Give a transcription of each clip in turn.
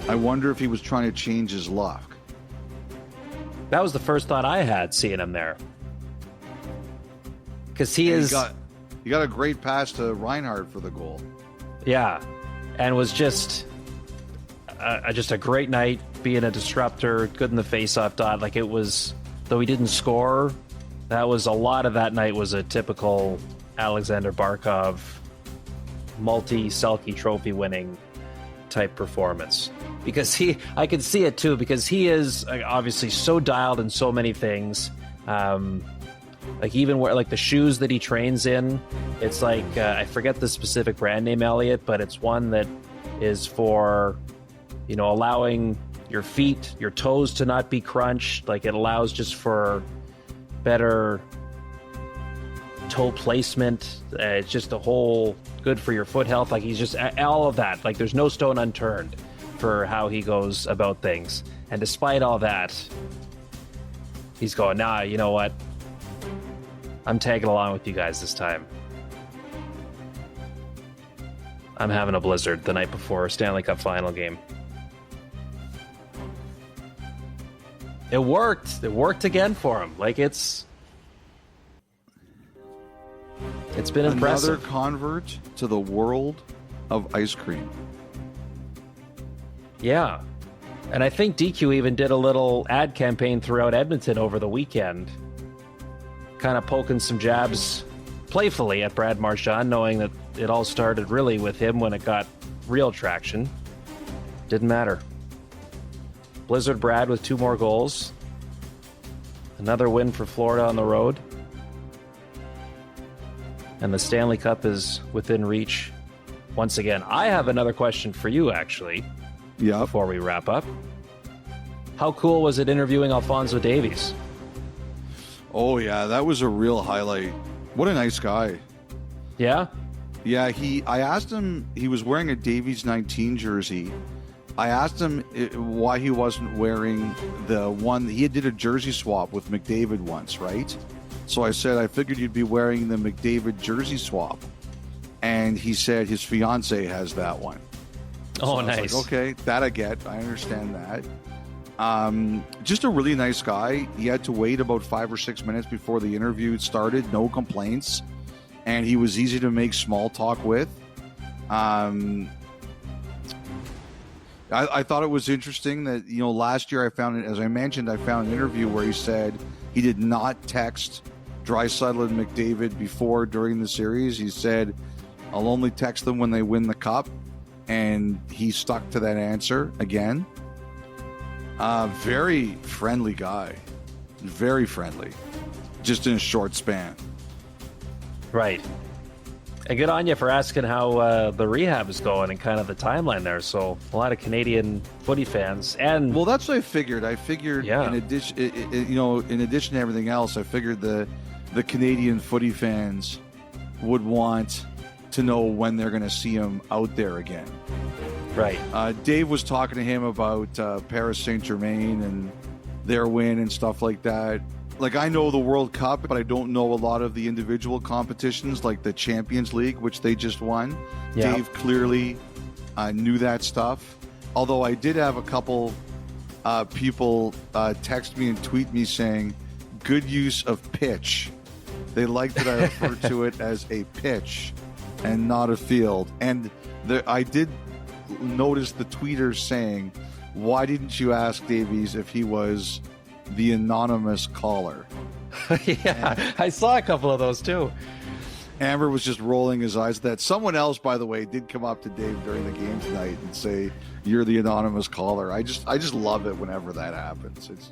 I wonder if he was trying to change his luck. That was the first thought I had seeing him there. Because he got a great pass to Reinhardt for the goal. Yeah, and was just a great night, being a disruptor, good in the face-off dot. Like, it was, though he didn't score, that was a lot of that night was a typical Alexander Barkov multi-Selke trophy winning type performance. Because I can see it too, because he is obviously so dialed in so many things. Like, even where, like, the shoes that he trains in, it's like, I forget the specific brand name, Elliotte, but it's one that is for, allowing your feet, your toes to not be crunched. Like, it allows just for better toe placement. It's just a whole good for your foot health. Like, he's just all of that. Like, there's no stone unturned for how he goes about things. And despite all that, he's going, nah, you know what? I'm tagging along with you guys this time. I'm having a blizzard the night before Stanley Cup final game. It worked. It worked again for him. Like, it's been impressive. Another convert to the world of ice cream. Yeah. And I think DQ even did a little ad campaign throughout Edmonton over the weekend, kind of poking some jabs playfully at Brad Marchand, knowing that it all started really with him when it got real traction. Didn't matter. Blizzard Brad with 2 more goals. Another win for Florida on the road. And the Stanley Cup is within reach once again. I have another question for you, actually. Yeah. Before we wrap up. How cool was it interviewing Alphonso Davies? Oh, yeah, that was a real highlight. What a nice guy. Yeah? Yeah, I asked him, he was wearing a Davies 19 jersey. I asked him why he wasn't wearing the one, he did a jersey swap with McDavid once, right? So I said, I figured you'd be wearing the McDavid jersey swap. And he said his fiance has that one. Oh, so nice. I was like, okay, that I get. I understand that. Just a really nice guy. He had to wait about 5 or 6 minutes before the interview started. No complaints. And he was easy to make small talk with. I thought it was interesting that, last year I found it, as I mentioned, I found an interview where he said he did not text Draisaitl and McDavid before during the series. He said, I'll only text them when they win the cup. And he stuck to that answer again. Very friendly guy. Very friendly. Just in a short span. Right. And good on you for asking how the rehab is going and kind of the timeline there. So a lot of Canadian footy fans. And well, that's what I figured. yeah. In addition to everything else, I figured the Canadian footy fans would want to know when they're going to see him out there again. Right. Dave was talking to him about Paris Saint-Germain and their win and stuff like that. Like, I know the World Cup, but I don't know a lot of the individual competitions, like the Champions League, which they just won. Yeah. Dave clearly knew that stuff. Although I did have a couple people text me and tweet me saying, good use of pitch. They liked that I referred to it as a pitch and not a field. And I did notice the tweeters saying, why didn't you ask Davies if he was the anonymous caller? Yeah, and I saw a couple of those too. Amber was just rolling his eyes at that. Someone else, by the way, did come up to Dave during the game tonight and say, you're the anonymous caller. I just love it whenever that happens. It's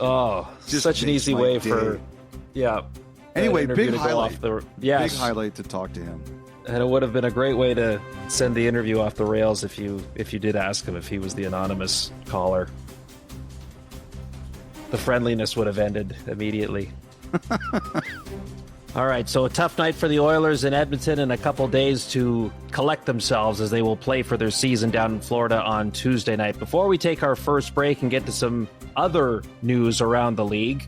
just such an easy way for, yeah. Anyway, big highlight. Big highlight to talk to him. And it would have been a great way to send the interview off the rails if you did ask him if he was the anonymous caller. The friendliness would have ended immediately. All right, so a tough night for the Oilers in Edmonton and a couple days to collect themselves as they will play for their season down in Florida on Tuesday night. Before we take our first break and get to some other news around the league,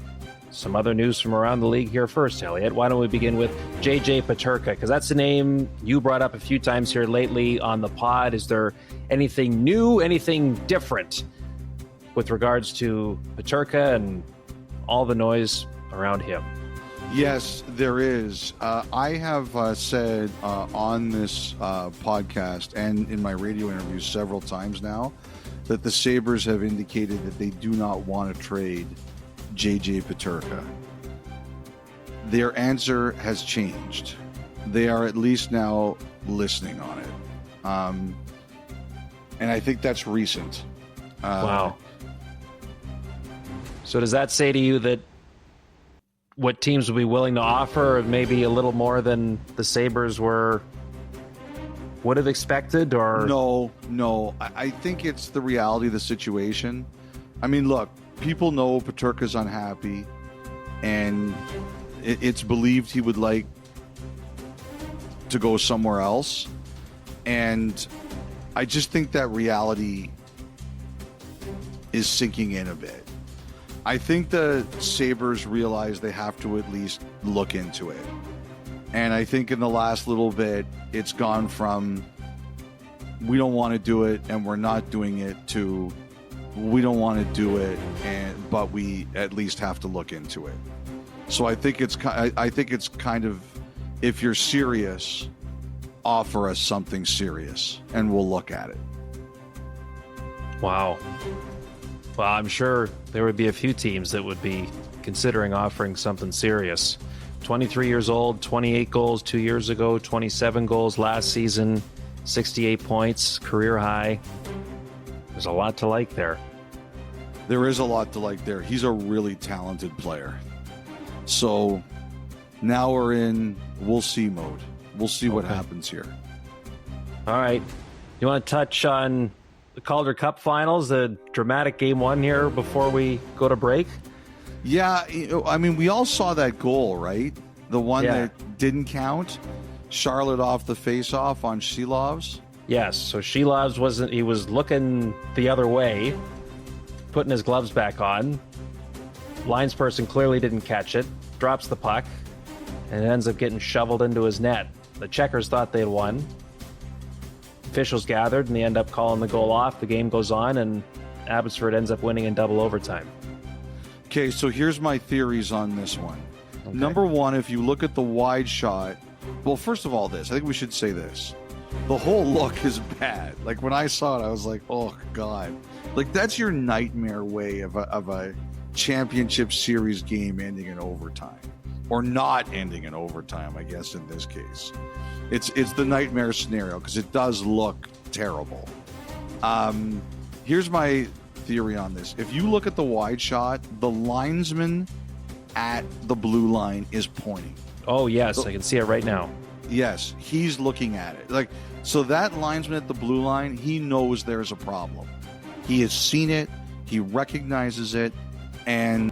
some other news from around the league here first, Elliotte. Why don't we begin with JJ Peterka? Because that's a name you brought up a few times here lately on the pod. Is there anything new, anything different with regards to Peterka and all the noise around him? Yes, there is. I have said on this podcast and in my radio interviews several times now that the Sabres have indicated that they do not want to trade JJ Peterka. Their answer has changed. They are at least now listening on it. And I think that's recent. Wow. So does that say to you that what teams would be willing to offer maybe a little more than the Sabres would have expected? Or No. I think it's the reality of the situation. I mean, look, people know Peterka's unhappy, and it's believed he would like to go somewhere else. And I just think that reality is sinking in a bit. I think the Sabres realize they have to at least look into it. And I think in the last little bit, it's gone from we don't want to do it and we're not doing it to we don't want to do it, but we at least have to look into it. So I think it's kind of, if you're serious, offer us something serious and we'll look at it. Wow. Well, I'm sure there would be a few teams that would be considering offering something serious. 23 years old, 28 goals 2 years ago, 27 goals last season, 68 points, career high. There's a lot to like there. There is a lot to like there. He's a really talented player. So now we're in we'll see mode. We'll see what happens here. All right. You want to touch on the Calder Cup Finals, the dramatic Game 1 here before we go to break? Yeah, I mean, we all saw that goal, right? The one that didn't count. Charlotte off the face-off on Shilovs. Yes, so Shilovs he was looking the other way, putting his gloves back on. Linesperson clearly didn't catch it, drops the puck, and it ends up getting shoveled into his net. The Checkers thought they had won. Officials gathered, and they end up calling the goal off. The game goes on, and Abbotsford ends up winning in double overtime. Okay, so here's my theories on this one. Okay. Number one, if you look at the wide shot, well, first of all, I think we should say this. The whole look is bad. Like, when I saw it, I was like, oh, God. Like, that's your nightmare way of a championship series game ending in overtime. Or not ending in overtime, I guess, in this case. It's the nightmare scenario because it does look terrible. Here's my theory on this. If you look at the wide shot, the linesman at the blue line is pointing. Oh, yes, I can see it right now. Yes, he's looking at it. Like, so that linesman at the blue line, he knows there's a problem. He has seen it, he recognizes it, and